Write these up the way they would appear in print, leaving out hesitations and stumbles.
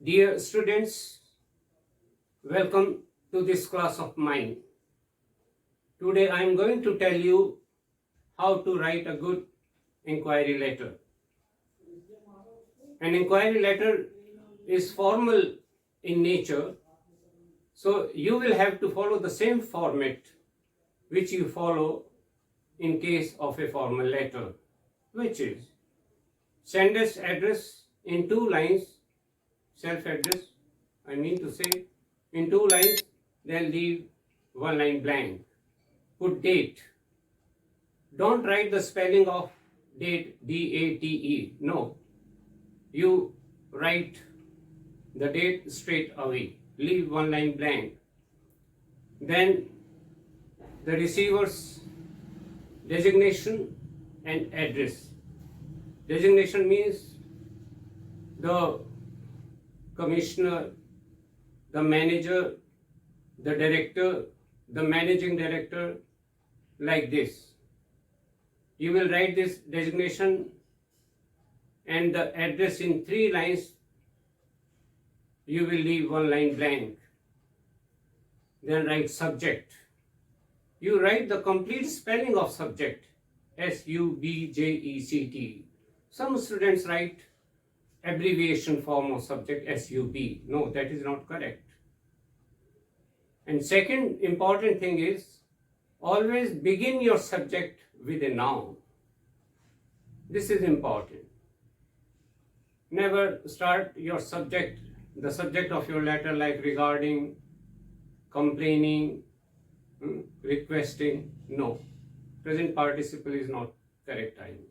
Dear students, welcome to this class of mine. Today I am going to tell you how to write a good inquiry letter. An inquiry letter is formal in nature, so you will have to follow the same format which you follow in case of a formal letter, which is sender's address in 2 lines, self-address, I mean to say, in 2 lines, then leave 1 line blank. Put date. Don't write the spelling of date, D-A-T-E. No. You write the date straight away. Leave 1 line blank. Then the receiver's designation and address. Designation means the commissioner, the manager, the director, the managing director, like this. You will write this designation and the address in 3 lines. You will leave 1 line blank. Then write subject. You write the complete spelling of subject, S-U-B-J-E-C-T. Some students write abbreviation form of subject, S-U-B. No, that is not correct. And second important thing is, always begin your subject with a noun. This is important. Never start your subject, the subject of your letter, like regarding, complaining, requesting. No. Present participle is not correct, I mean.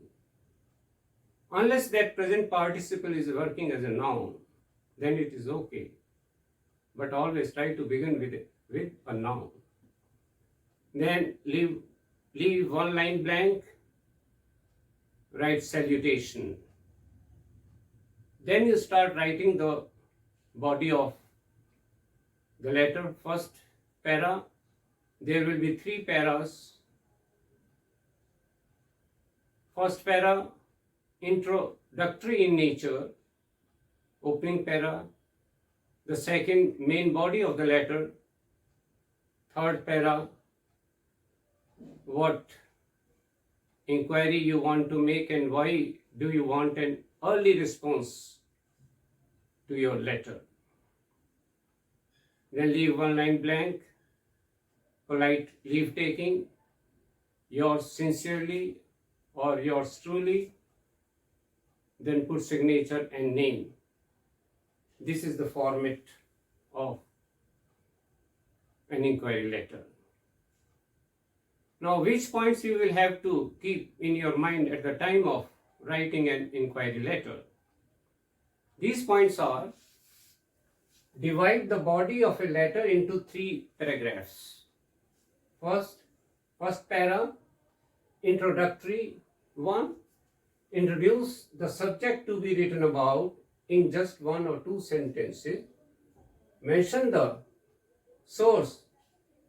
Unless that present participle is working as a noun, then it is okay. But always try to begin with a noun. Then leave 1 line blank, write salutation. Then you start writing the body of the letter. First para, there will be 3 paras. First para, introductory in nature, opening para. The second, main body of the letter. Third para, what inquiry you want to make and why do you want an early response to your letter. Then leave 1 line blank, polite leave taking, yours sincerely or yours truly. Then put signature and name. This is the format of an inquiry letter. Now, which points you will have to keep in your mind at the time of writing an inquiry letter? These points are: divide the body of a letter into 3 paragraphs. First para, introductory one. Introduce the subject to be written about in just 1 or 2 sentences. Mention the source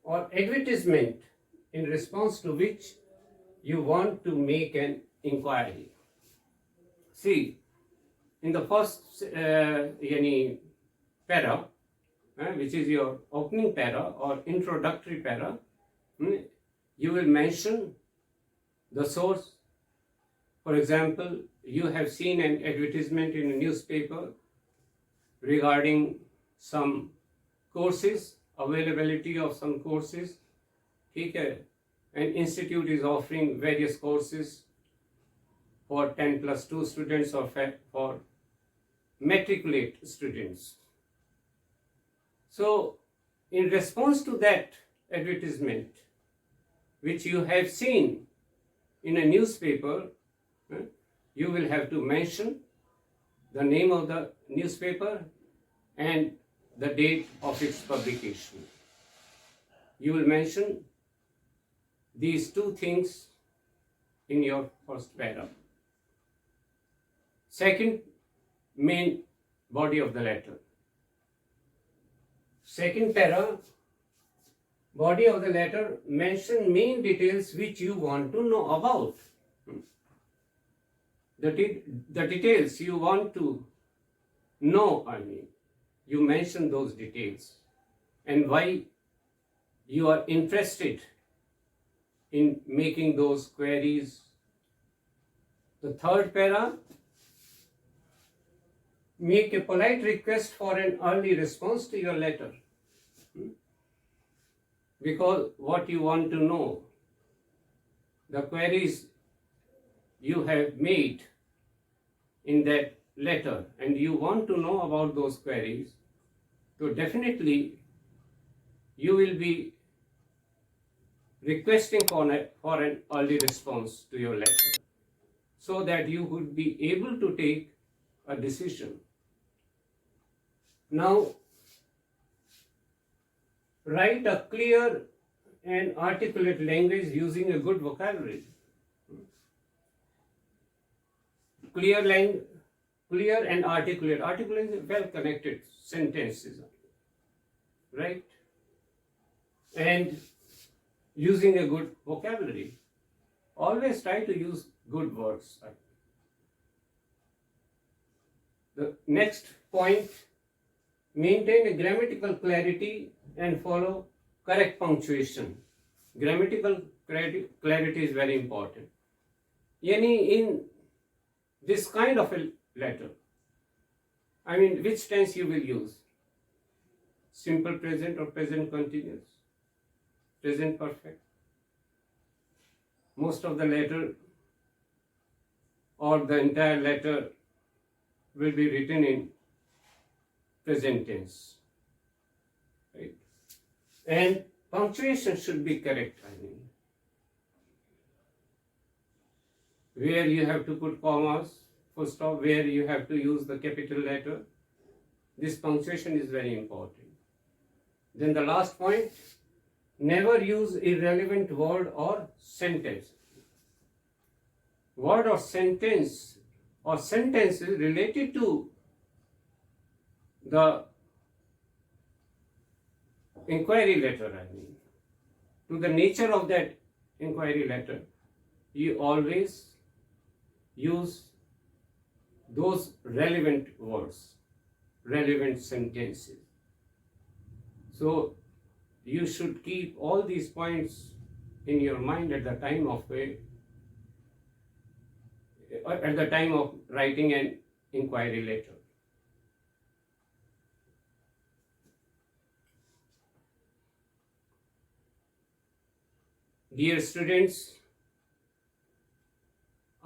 or advertisement in response to which you want to make an inquiry. See, in the first para, which is your opening para or introductory para, you will mention the source. For example, you have seen an advertisement in a newspaper regarding some courses, availability of some courses. An institute is offering various courses for 10+2 students or for matriculate students. So, in response to that advertisement, which you have seen in a newspaper, you will have to mention the name of the newspaper and the date of its publication. You will mention these 2 things in your first paragraph. Second, main body of the letter. Second para, body of the letter, mention main details which you want to know about. The details you want to know, you mention those details and why you are interested in making those queries. The third para, make a polite request for an early response to your letter. Because what you want to know, the queries you have made in that letter, and you want to know about those queries, so definitely you will be requesting for an early response to your letter so that you would be able to take a decision. Now, write a clear and articulate language using a good vocabulary. Clear and articulate. Articulate is well-connected sentences, right? And using a good vocabulary. Always try to use good words. The next point, maintain a grammatical clarity and follow correct punctuation. Grammatical clarity is very important. Yani in this kind of a letter, which tense you will use? Simple present or present continuous? Present perfect? Most of the letter or the entire letter will be written in present tense, right? And punctuation should be correct. Where you have to put commas, full stop, where you have to use the capital letter. This punctuation is very important. Then the last point, never use irrelevant word or sentence. Word or sentence or sentences related to the inquiry letter, to the nature of that inquiry letter, you always use those relevant words, relevant sentences. So you should keep all these points in your mind at the time of writing an inquiry letter. Dear students,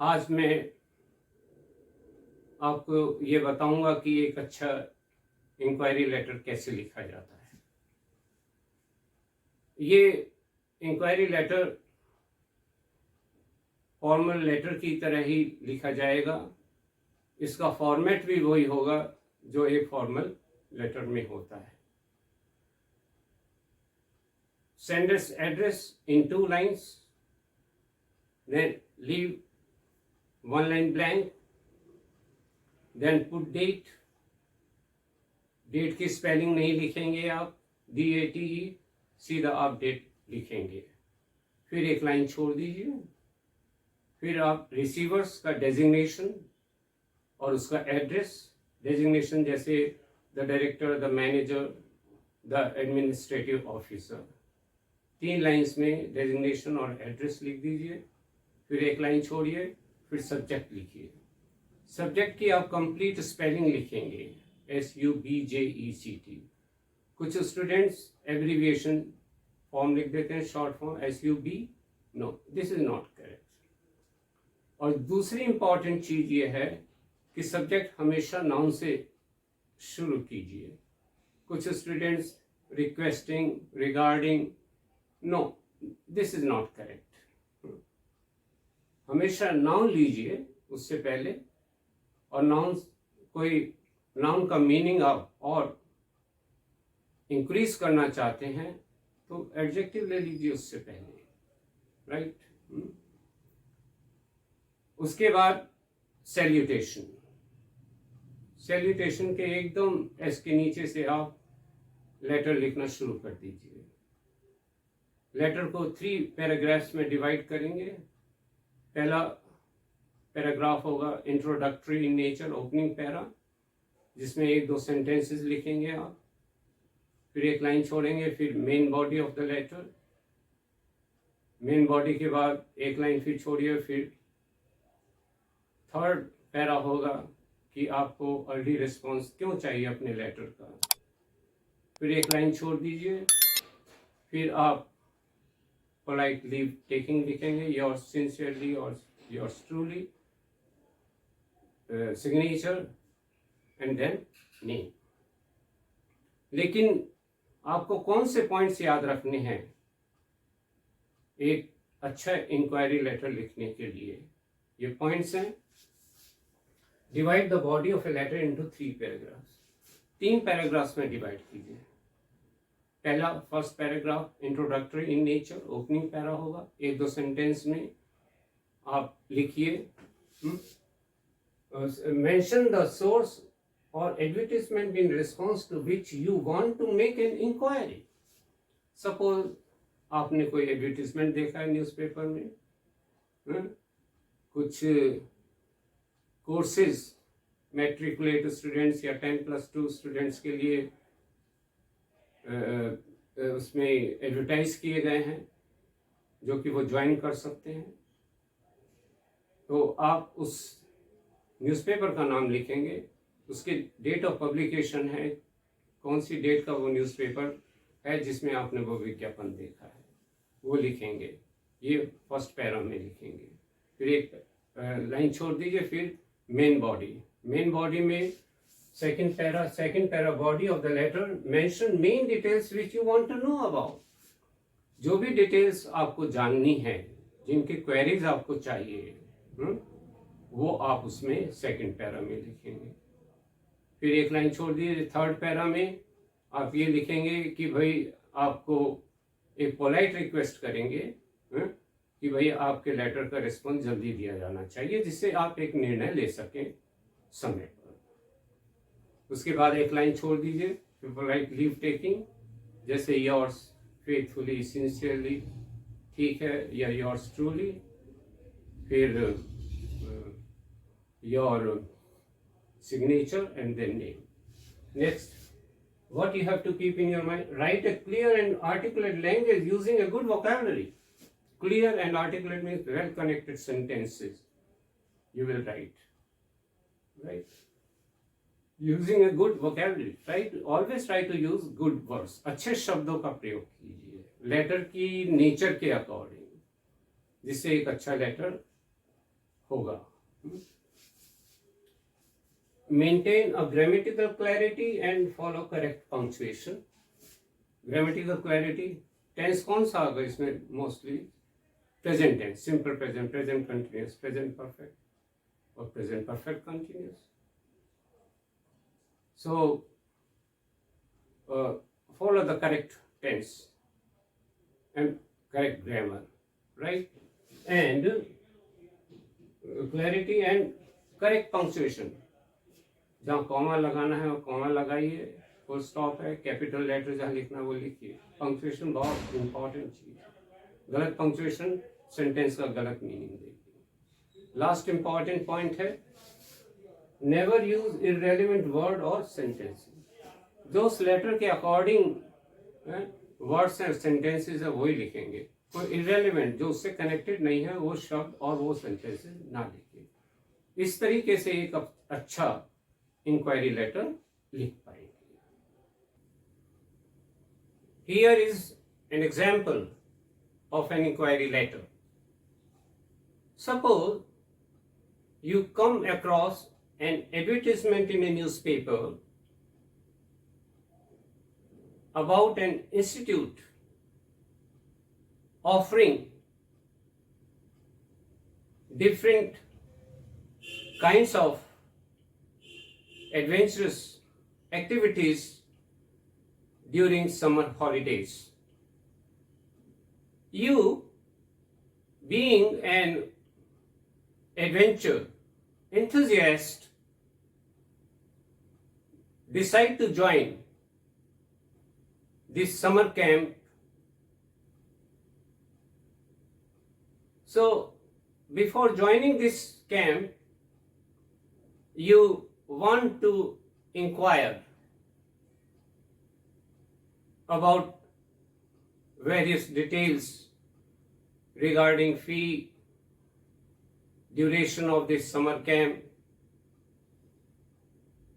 आज मैं आपको ये बताऊंगा कि एक अच्छा inquiry letter कैसे लिखा जाता है। ये इंक्वायरी लेटर फॉर्मल लेटर की तरह ही लिखा जाएगा। इसका फॉर्मेट भी वही होगा जो एक फॉर्मल लेटर में होता है। Sender's address in 2 lines, then leave 1 line blank, then put date. Date की स्पेलिंग नहीं लिखेंगे आप, DATE, सीधा आप डेट लिखेंगे। फिर 1 लाइन छोड़ दीजिए। फिर आप रिसीवर्स का डेजिग्नेशन और उसका एड्रेस, डेजिग्नेशन जैसे the director, the manager, the administrative officer, 3 lines में डेजिग्नेशन और एड्रेस लिख दीजिए। फिर 1 लाइन छोड़िए, फिर सब्जेक्ट लिखिए। सब्जेक्ट की आप कंप्लीट स्पेलिंग लिखेंगे, SUBJECT। कुछ स्टूडेंट्स एब्रीविएशन फॉर्म लिख देते हैं, short form SUB। No, this is not correct. और दूसरी इंपॉर्टेंट चीज ये है कि सब्जेक्ट हमेशा नाउन से शुरू कीजिए। कुछ students requesting, regarding, no, this is not correct. हमेशा नाउन लीजिए उससे पहले, और नाउन कोई नाउन का मीनिंग आप और इंक्रीज करना चाहते हैं तो एडजेक्टिव ले लीजिए उससे पहले, राइट? उसके बाद सैल्यूटेशन। सैल्यूटेशन के एकदम एस के नीचे से आप लेटर लिखना शुरू कर दीजिए। लेटर को 3 पैराग्राफ्स में डिवाइड करेंगे। पहला पैराग्राफ होगा introductory in nature, opening para. जिसमें 1-2 सेंटेंसेस लिखेंगे आप, फिर एक लाइन छोड़ेंगे, फिर main body of the letter, main body के बाद एक लाइन फिर छोड़िए, फिर थर्ड पैरा होगा कि आपको अर्ली रिस्पॉन्स क्यों चाहिए अपने लेटर का, फिर एक लाइन छोड़ दीजिए, फिर आप पोलाइट लीव टेकिंग लिखेंगे, योर्स सिंसियरली और yours truly, signature and then name. लेकिन आपको कौन से पॉइंट्स याद रखने हैं एक अच्छा इंक्वायरी लेटर लिखने के लिए? ये पॉइंट्स हैं। Divide the body of a letter into 3 paragraphs. 3 paragraphs में डिवाइड कीजिए। पहला first paragraph introductory in nature, opening para होगा, 1-2 सेंटेंस में आप लिखिए। मेंशन द सोर्स और advertisement in response to which you want to make an inquiry. Suppose आपने कोई एडवर्टाइजमेंट देखा है न्यूज़पेपर में, कुछ कोर्सेज मैट्रिकुलेट स्टूडेंट्स या 10+2 स्टूडेंट्स के लिए उसमें एडवर्टाइज किए गए हैं जो कि वो ज्वाइन कर सकते हैं। तो आप उस न्यूज़पेपर का नाम लिखेंगे, उसके डेट ऑफ पब्लिकेशन है, कौन सी डेट का वो न्यूज़पेपर है जिसमें आपने वो विज्ञापन देखा है, वो लिखेंगे। ये फर्स्ट पैरा में लिखेंगे। फिर एक लाइन छोड़ दीजिए, फिर मेन बॉडी में second para body of the letter, mention main details which you want to know about. जो भी डिटेल्स आपको जाननी है, जिनकी क्वेरीज आपको चाहिए, वो आप उसमें सेकंड पैरा में लिखेंगे। फिर एक लाइन छोड़ दीजिए, थर्ड पैरा में आप ये लिखेंगे कि भाई आपको एक पोलाइट रिक्वेस्ट करेंगे कि भाई आपके लेटर का रिस्पॉन्स जल्दी दिया जाना चाहिए, जिससे आप एक निर्णय ले सकें समय पर। उसके बाद एक लाइन छोड़ दीजिए, फिर पोलाइट लीव टेकिंग, जैसे योर्स फेथफुली सिंसियरली, ठीक है, या योर्स ट्रूली, फिर your signature and then name. Next, what you have to keep in your mind, write a clear and articulate language using a good vocabulary. Clear and articulate means well connected sentences you will write, right? Using a good vocabulary, right? Always try to use good words. अच्छे शब्दों का प्रयोग कीजिए letter की nature के according, जिससे एक अच्छा लेटर होगा। Maintain a grammatical clarity and follow correct punctuation. Grammatical clarity, tense कौन सा होगा इसमें? Mostly present tense, simple present, present continuous, present perfect और present perfect continuous. So follow the correct tense and correct grammar, right? And clarity and correct punctuation. जहाँ comma लगाना है वो comma लगाइए, फुल स्टॉप है, कैपिटल लेटर जहाँ लिखना वो लिखिए। पंक्चुएशन बहुत इंपॉर्टेंट चीज है, गलत पंक्चुएशन सेंटेंस का गलत मीनिंग देगी। लास्ट इंपॉर्टेंट पॉइंट है, नेवर यूज इररेलेवेंट वर्ड और सेंटेंस। जो उस लेटर के अकॉर्डिंग वर्ड्स हैं, सेंटेंसेस है, वही लिखेंगे। कोई इररेलेवेंट जो उससे कनेक्टेड नहीं है वो शब्द और वो सेंटेंसेस ना लिखिए। इस तरीके से एक अच्छा इंक्वायरी लेटर लिख पाएंगे। Here is an example of an inquiry letter. Suppose you come across an advertisement in a newspaper about an institute offering different kinds of adventurous activities during summer holidays. You, being an adventure enthusiast, decide to join this summer camp. So, before joining this camp, you want to inquire about various details regarding fee, duration of this summer camp,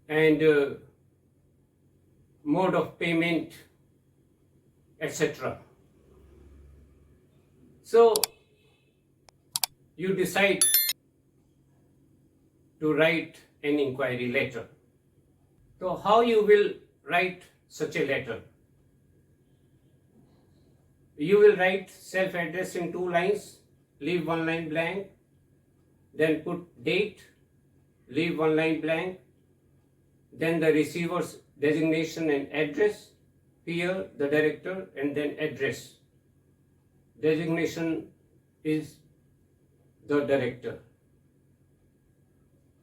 and mode of payment, etc. So you decide to write an inquiry letter. So how you will write such a letter? You will write self-address in 2 lines, leave 1 line blank, then put date, leave 1 line blank, then the receiver's designation and address, here the director, and then address. Designation is the director.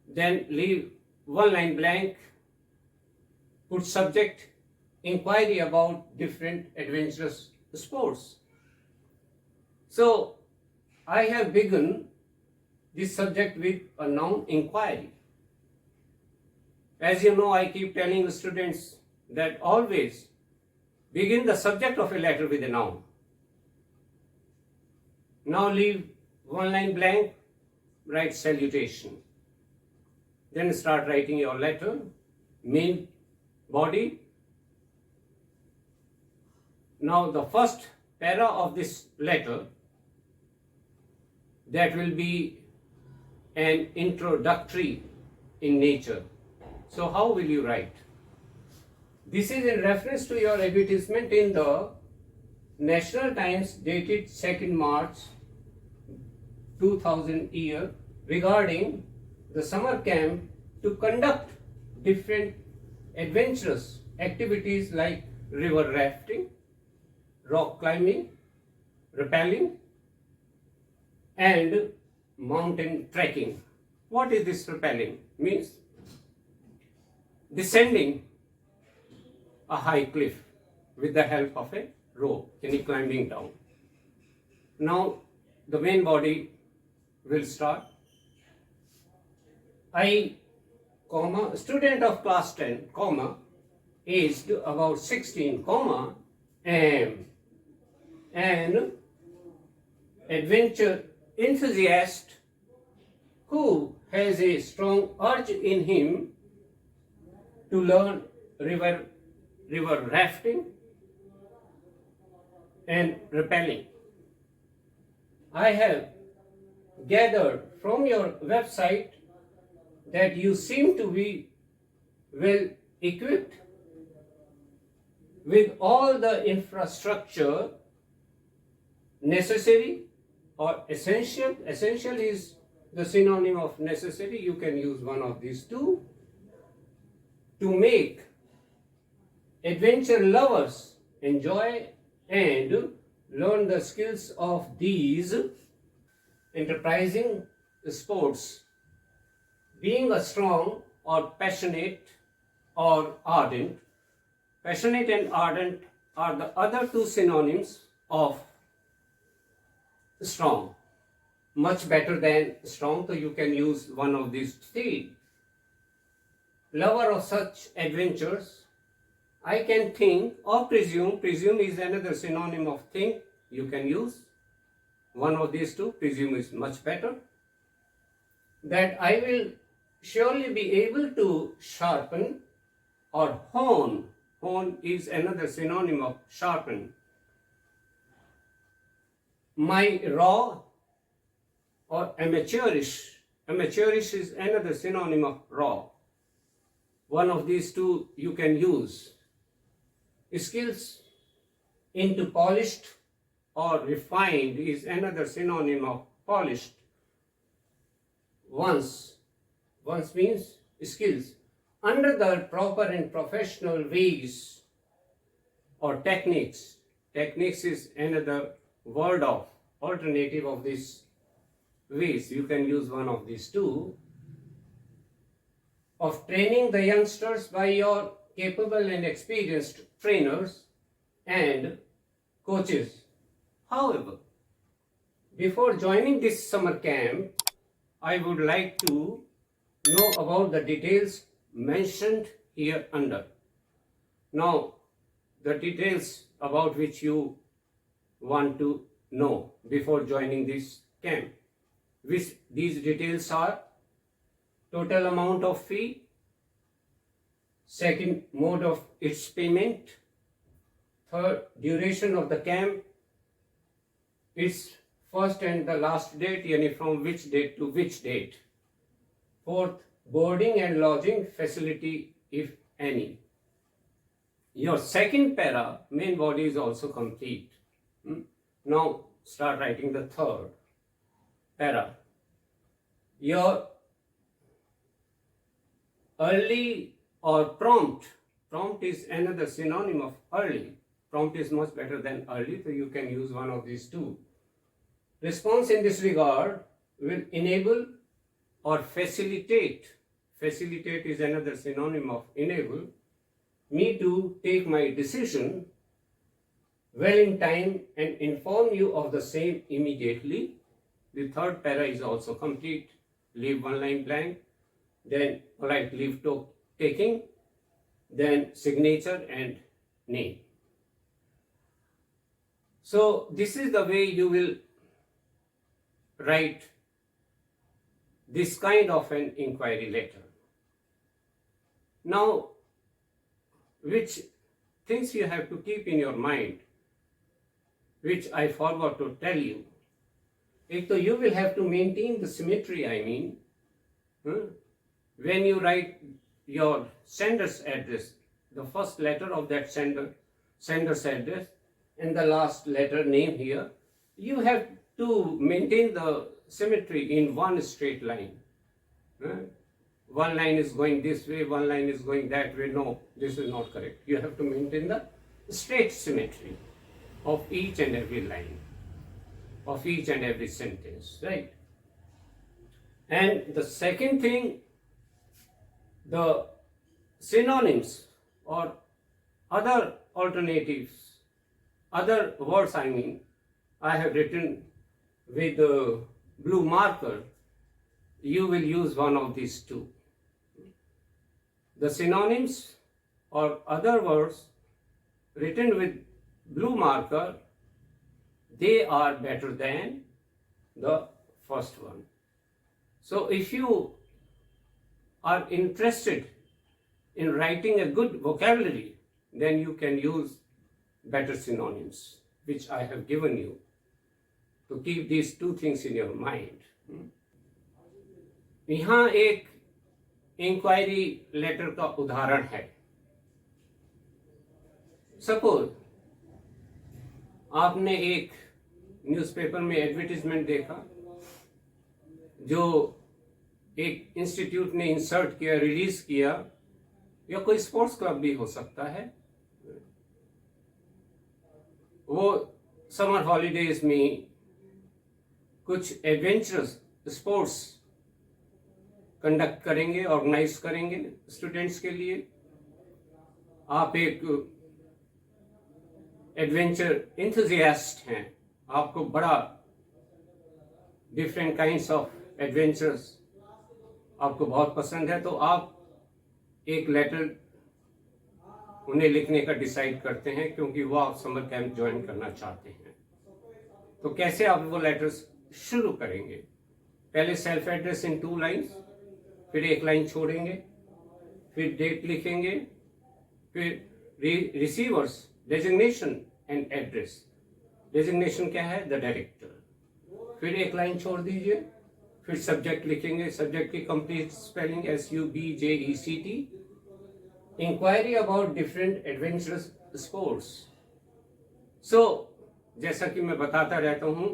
Then leave 1 line blank, put subject, inquiry about different adventurous sports. So I have begun this subject with a noun, inquiry. As you know, I keep telling the students that always begin the subject of a letter with a noun. Now leave 1 line blank, write salutation. Then start writing your letter, main body. Now the first para of this letter, that will be an introductory in nature. So how will you write? This is in reference to your advertisement in the National Times dated 2nd March 2000 year regarding the summer camp to conduct different adventurous activities like river rafting, rock climbing, repelling, and mountain trekking. What is this repelling? Means descending a high cliff with the help of a rope, climbing down. Now the main body will start. I, student of class 10, aged about 16, am an adventure enthusiast who has a strong urge in him to learn river rafting and repelling. I have gathered from your website that you seem to be well equipped with all the infrastructure necessary or essential. Essential is the synonym of necessary. You can use one of these two to make adventure lovers enjoy and learn the skills of these enterprising sports. Being a strong or passionate or ardent. Passionate and ardent are the other two synonyms of strong. Much better than strong, so you can use one of these 3. Lover of such adventures, I can think or presume. Presume is another synonym of think. You can use one of these 2. Presume is much better. That I will surely be able to sharpen or hone. Hone is another synonym of sharpen. My raw or amateurish. Amateurish is another synonym of raw. One of these 2 you can use. Skills into polished or refined is another synonym of polished. Once means skills. Under the proper and professional ways or techniques. Techniques is another word of alternative of these ways. You can use one of these 2. Of training the youngsters by your capable and experienced trainers and coaches. However, before joining this summer camp, I would like to know about the details mentioned here under. Now, the details about which you want to know before joining this camp. Which these details are: total amount of fee, second, mode of its payment, third, duration of the camp, its first and the last date, yani from which date to which date, fourth, boarding and lodging facility if any. Your second para, main body, is also complete. Now start writing the third para. Your early or prompt. Prompt is another synonym of early. Prompt is much better than early, so you can use one of these two. Response in this regard will enable or facilitate. Facilitate is another synonym of enable. Me to take my decision well in time and inform you of the same immediately. The third para is also complete. Leave one line blank, then polite leave taking, then signature and name. So this is the way you will write this kind of an inquiry letter. Now, which things you have to keep in your mind, which I forgot to tell you. So you will have to maintain the symmetry, when you write your sender's address, the first letter of that sender's address and the last letter name here, you have to maintain the symmetry in one straight line. One line is going this way, one line is going that way. No, this is not correct. You have to maintain the straight symmetry of each and every line, of each and every sentence, right? And the second thing, the synonyms or other alternatives, other words I have written with the blue marker, you will use one of these two. The synonyms or other words written with blue marker, they are better than the first one. So if you are interested in writing a good vocabulary, then you can use better synonyms, which I have given you, to keep these two things in your mind. यहाँ एक inquiry letter का उदाहरण है. Suppose आपने एक newspaper में advertisement देखा जो एक इंस्टीट्यूट ने इंसर्ट किया, रिलीज किया, या कोई स्पोर्ट्स क्लब भी हो सकता है. वो समर हॉलीडेज में कुछ एडवेंचरस स्पोर्ट्स कंडक्ट करेंगे, ऑर्गेनाइज करेंगे स्टूडेंट्स के लिए. आप एक एडवेंचर इंथुजियास्ट हैं, आपको बड़ा डिफरेंट काइंड्स ऑफ एडवेंचर्स आपको बहुत पसंद है, तो आप एक लेटर उन्हें लिखने का डिसाइड करते हैं, क्योंकि वो आप समर कैंप ज्वाइन करना चाहते हैं. तो कैसे आप वो लेटर्स शुरू करेंगे? पहले सेल्फ एड्रेस इन 2 लाइन्स, फिर एक लाइन छोड़ेंगे, फिर डेट लिखेंगे, फिर receiver's designation and address. Designation क्या है? The director. फिर एक लाइन छोड़ दीजिए, फिर सब्जेक्ट लिखेंगे. सब्जेक्ट की complete spelling SUBJECT. Inquiry about different adventurous sports. So जैसा कि मैं बताता रहता हूं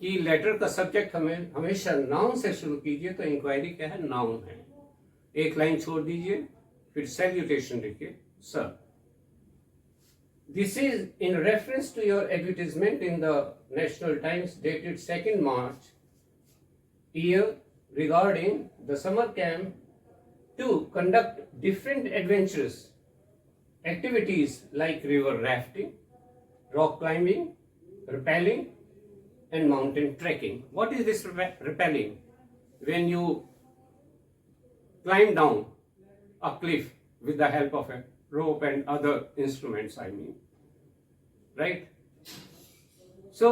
कि लेटर का सब्जेक्ट हमेशा नाउन से शुरू कीजिए. तो इंक्वायरी क्या है? नाउन है. एक लाइन छोड़ दीजिए, फिर सैल्यूटेशन लिखिए, sir. This is in reference to your advertisement in the National Times dated 2nd March year regarding the summer camp to conduct different adventurous activities like river rafting, rock climbing, repelling, and mountain trekking. What is this repelling? When you climb down a cliff with the help of a rope and other instruments, I mean, right? So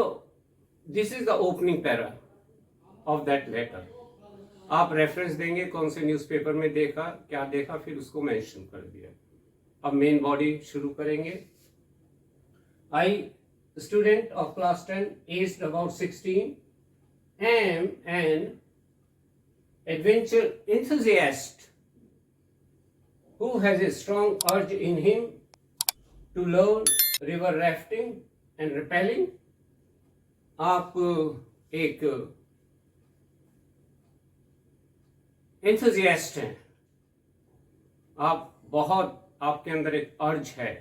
this is the opening para of that letter. आप reference देंगे कौन से newspaper में देखा, क्या देखा, फिर उसको मेंशन कर दिया. अब मेन बॉडी शुरू करेंगे. I, student of class 10, aged about 16, am an adventure enthusiast who has a strong urge in him to learn river rafting and repelling. आप एक एंथुजियास्ट हैं, आप बहुत, आपके अंदर एक अर्ज है,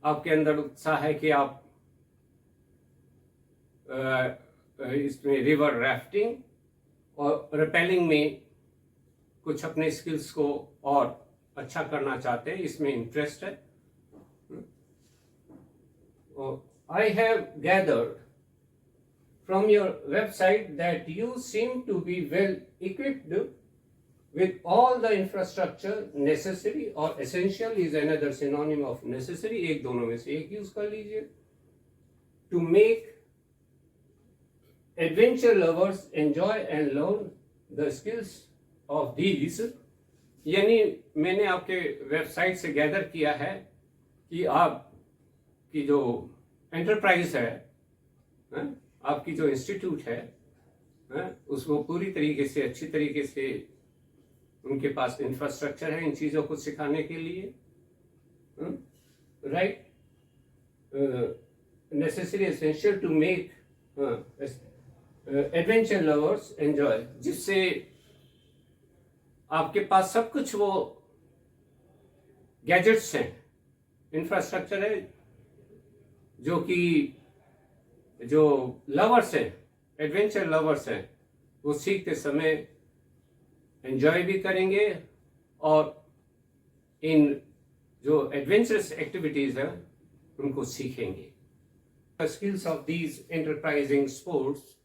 आपके अंदर उत्साह है कि आप इसमें रिवर राफ्टिंग और रिपेलिंग में कुछ अपने स्किल्स को और अच्छा करना चाहते हैं, इसमें इंटरेस्ट है. I have gathered from your website that you seem to be well equipped with all the infrastructure necessary, or essential is another synonym of necessary, एक दोनों में से एक यूज कर लीजिए, to make adventure lovers enjoy and learn the skills of these. यानी मैंने आपके वेबसाइट से गैदर किया है कि आपकी जो एंटरप्राइज है, आपकी जो इंस्टीट्यूट है, उसको पूरी तरीके से, अच्छी तरीके से उनके पास इंफ्रास्ट्रक्चर है इन चीज़ों को सिखाने के लिए, right. Necessary essential to make adventure lovers enjoy, जिससे आपके पास सब कुछ वो गैजेट्स हैं, इंफ्रास्ट्रक्चर है, जो कि जो लवर्स हैं, एडवेंचर लवर्स हैं, वो सीखते समय एंजॉय भी करेंगे और इन जो एडवेंचरस एक्टिविटीज हैं उनको सीखेंगे. The skills of these enterprising sports,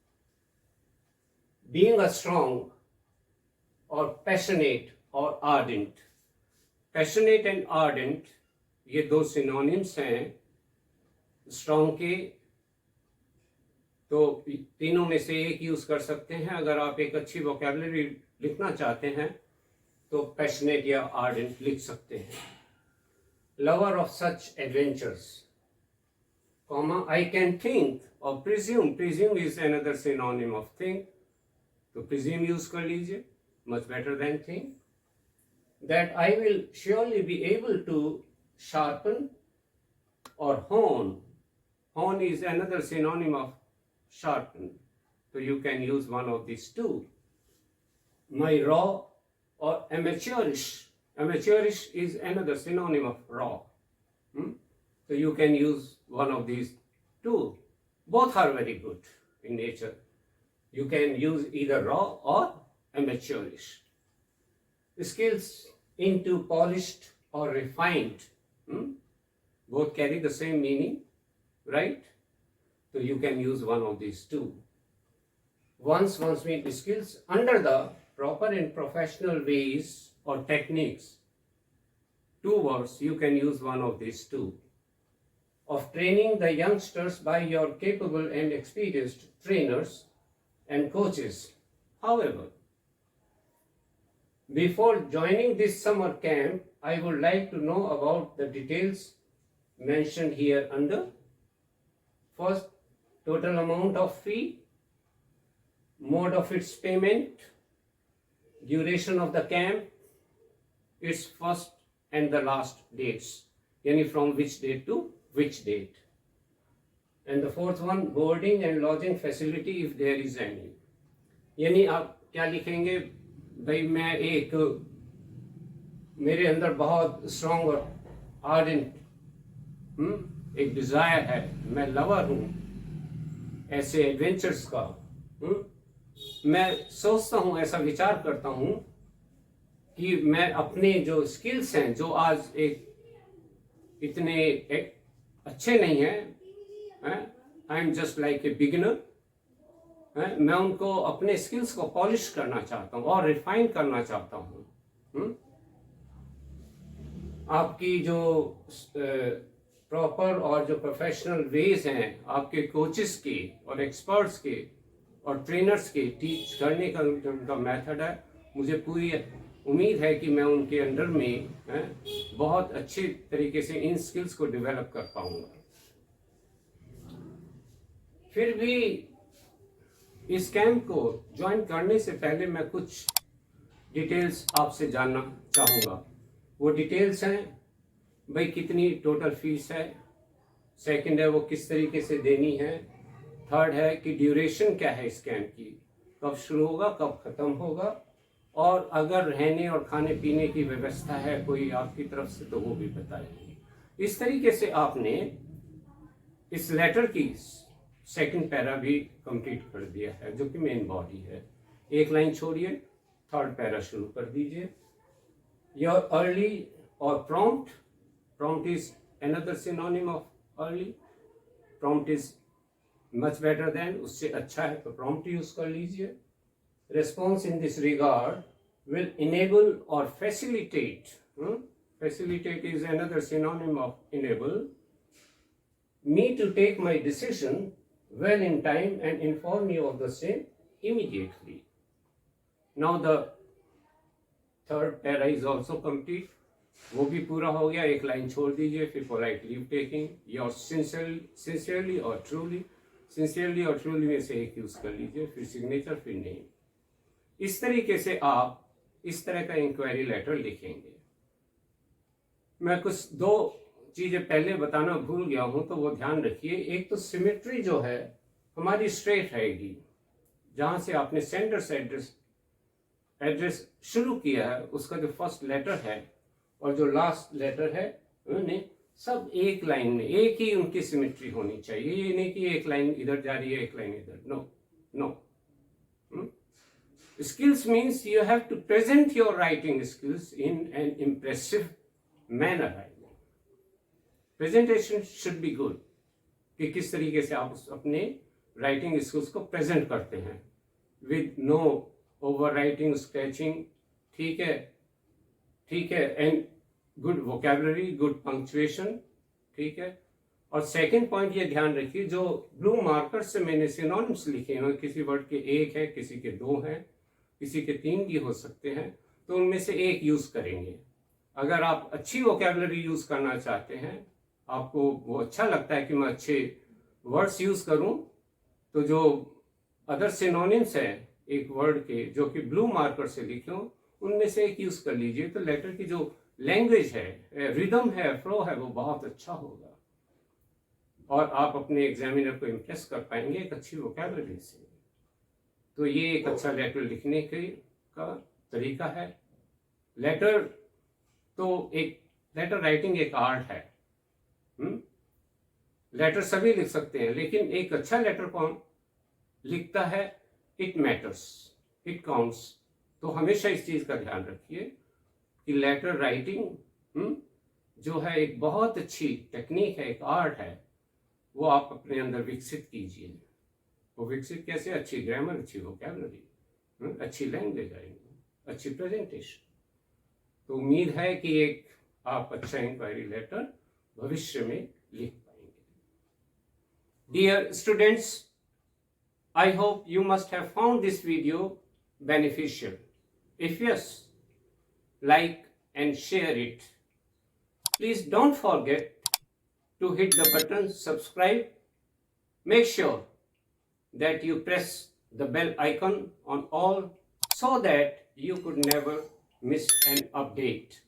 being a strong or passionate or ardent. Passionate and ardent ये दो सिनोनिम्स हैं स्ट्रॉन्ग के, तो तीनों में से एक यूज कर सकते हैं. अगर आप एक अच्छी वोकैबुलरी लिखना चाहते हैं तो पैशनेट या आर्डेंट लिख सकते हैं. Lover of such adventures, comma, I can think or presume, presume is another synonym of think, तो प्रिज्यूम यूज कर लीजिए, much better than think. That I will surely be able to sharpen or hone, होन is another synonym of sharpen, so you can use one of these two. My raw or amateurish, amateurish is another synonym of raw, so you can use one of these two. Both are very good in nature. You can use either raw or amateurish. Skills into polished or refined, both carry the same meaning, right? So you can use one of these two. Once means skills under the proper and professional ways or techniques. Two words, you can use one of these two. Of training the youngsters by your capable and experienced trainers and coaches. However, before joining this summer camp, I would like to know about the details mentioned here under. First, total amount of fee, mode of its payment, duration of the camp, its first and the last dates, yani from which date to which date. And the fourth one, boarding and lodging facility if there is any. यानी आप क्या लिखेंगे, भाई मैं एक, मेरे अंदर बहुत स्ट्रॉन्ग और आर्डेंट एक डिजायर है, मैं लवर हूँ ऐसे एडवेंचर्स का, मैं सोचता हूँ, ऐसा विचार करता हूँ कि मैं अपने जो स्किल्स हैं, जो आज एक इतने अच्छे नहीं हैं, I am just like a beginner, मैं उनको अपने स्किल्स को पॉलिश करना चाहता हूँ और रिफाइन करना चाहता हूँ. आपकी जो प्रॉपर और जो प्रोफेशनल वेज हैं आपके कोचेस के और एक्सपर्ट्स के और ट्रेनर्स के टीच करने का उनका मेथड है, मुझे पूरी उम्मीद है कि मैं उनके अंडर में बहुत अच्छे तरीके से इन स्किल्स को डेवलप कर पाऊंगा। फिर भी इस कैंप को ज्वाइन करने से पहले मैं कुछ डिटेल्स आपसे जानना चाहूँगा। वो डिटेल्स हैं, भाई कितनी टोटल फीस है, सेकंड है वो किस तरीके से देनी है, थर्ड है कि ड्यूरेशन क्या है इस कैंप की, कब शुरू होगा कब ख़त्म होगा, और अगर रहने और खाने पीने की व्यवस्था है कोई आपकी तरफ से तो वो भी बताइए। इस तरीके से आपने इस लेटर की सेकंड पैरा भी कंप्लीट कर दिया है जो कि मेन बॉडी है। एक लाइन छोड़िए, थर्ड पैरा शुरू कर दीजिए। योर अर्ली और prompt, prompt is another synonym of early, prompt is much better then, उससे अच्छा है तो प्रॉम्प्ट यूज कर लीजिए। Response in this regard will enable or facilitate, facilitate is another synonym of enable, me to take my decision well in time and inform you of the same immediately. Now the third para is also complete, वो भी पूरा हो गया, एक line छोड़ दीजिए, फिर polite leave taking, your sincerely or truly, sincerely और truly में से एक यूज कर लीजिए, फिर सिग्नेचर, फिर नेम। इस तरीके से आप इस तरह का इंक्वायरी लेटर लिखेंगे। मैं कुछ दो चीजें पहले बताना भूल गया हूं तो वो ध्यान रखिए। एक तो सिमेट्री जो है हमारी स्ट्रेट रहेगी, जहां से आपने सेंडर से एड्रेस शुरू किया है उसका जो फर्स्ट लेटर है और जो लास्ट लेटर है उन्हें सब एक लाइन में, एक ही उनकी सिमेट्री होनी चाहिए। ये नहीं कि एक लाइन इधर जा रही है एक लाइन इधर, no no. Skills means you have to present your writing skills in an impressive manner. Presentation should be good. कि किस तरीके से आप अपने writing skills को present करते हैं with no overwriting, scratching, ठीक है, and good vocabulary, good punctuation, ठीक है। और सेकंड पॉइंट ये ध्यान रखिए, जो ब्लू मार्कर से मैंने सिनोनिम्स लिखे हैं, किसी वर्ड के एक है, किसी के दो हैं, किसी के तीन भी हो सकते हैं, तो उनमें से एक यूज करेंगे। अगर आप अच्छी वोकैबुलरी यूज करना चाहते हैं, आपको वो अच्छा लगता है कि मैं अच्छे वर्ड्स यूज करूं, तो जो अदर सिनोनिम्स है एक वर्ड के जो कि ब्लू मार्कर से लिखे हो, उनमें से एक यूज कर लीजिए। तो लेटर की जो लैंग्वेज है, रिदम है, फ्लो है, वो बहुत अच्छा होगा और आप अपने एग्जामिनर को इम्प्रेस कर पाएंगे एक अच्छी वोकैबुलरी से। तो ये एक अच्छा लेटर लिखने का तरीका है। लेटर तो एक लेटर राइटिंग एक आर्ट है। लेटर सभी लिख सकते हैं, लेकिन एक अच्छा लेटर कौन लिखता है, इट मैटर्स, इट काउंट्स। तो हमेशा इस चीज का ध्यान रखिए कि लेटर राइटिंग जो है एक बहुत अच्छी टेक्निक है, एक आर्ट है, वो आप अपने अंदर विकसित कीजिए। वो विकसित कैसे? अच्छी ग्रामर, अच्छी वोकैबुलरी, अच्छी लैंग्वेज आएगी, अच्छी प्रेजेंटेशन। तो उम्मीद है कि एक आप अच्छा इंक्वायरी लेटर भविष्य में लिख पाएंगे। Dear students, I hope you must have found this video beneficial. If yes, like and share it. Please don't forget to hit the button subscribe. Make sure that you press the bell icon on all so that you could never miss an update.